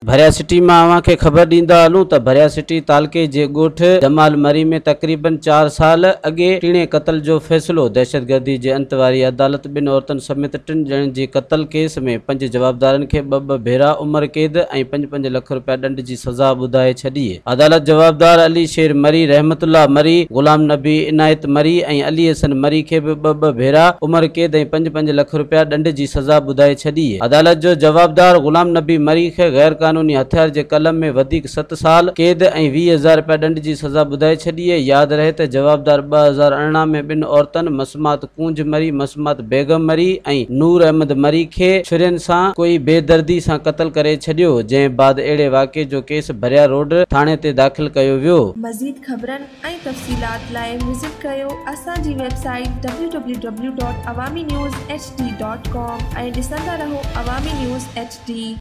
भरिया सिटी में अवां खे ख़बर ॾींदा हलूं त भरिया सिटी तालके जे ॻोठ जमाल मरी में तक़रीबन 4 साल अॻे टीणे क़त्ल जो फ़ैसिलो दहशतगर्दी जे अंत वारी अदालत ॿिनि औरतुनि समेत 3 ॼणनि जे क़त्ल केस में 5 जवाबदारनि खे 2 भेरा उम्र कैद ऐं 5-5 लख रुपया ॾंड जी सज़ा ॿुधाए छॾी। अदालत जवाबदार अली शेर मरी, रहमतुल्लाह मरी, गुलाम नबी इनायत मरी ऐं अली हसन मरी खे भी 2 भेरा उम्र कैद ऐं 5-5 लख रुपया ॾंड जी सज़ा ॿुधाए छॾी। अदालत जो जवाबदार गुलाम नबी मरी खे गैर कानूनी हथियार जे कलम में 7 साल कैद ऐं 20,000 रुपया ॾंड जी सज़ा ॿुधाए छॾी है। याद रहे त जवाबदार 2018 में 2 औरतुनि मसमात कूंज मरी, मसमात बेगम मरी ऐं नूर अहमद मरी खे छुरियुनि सां कोई बेदर्दी सां क़त्ल करे छॾियो, जंहिं बाद अहिड़े वाक़े जो केस भरिया रोड थाणे ते दाख़िल कयो वियो। मज़ीद ख़बरनि ऐं तफ़सीलात लाइ विज़िट कयो असांजी वेबसाइट www.awamiNewsHD.com ऐं ॾिसंदा रहो अवामी न्यूज़ HD।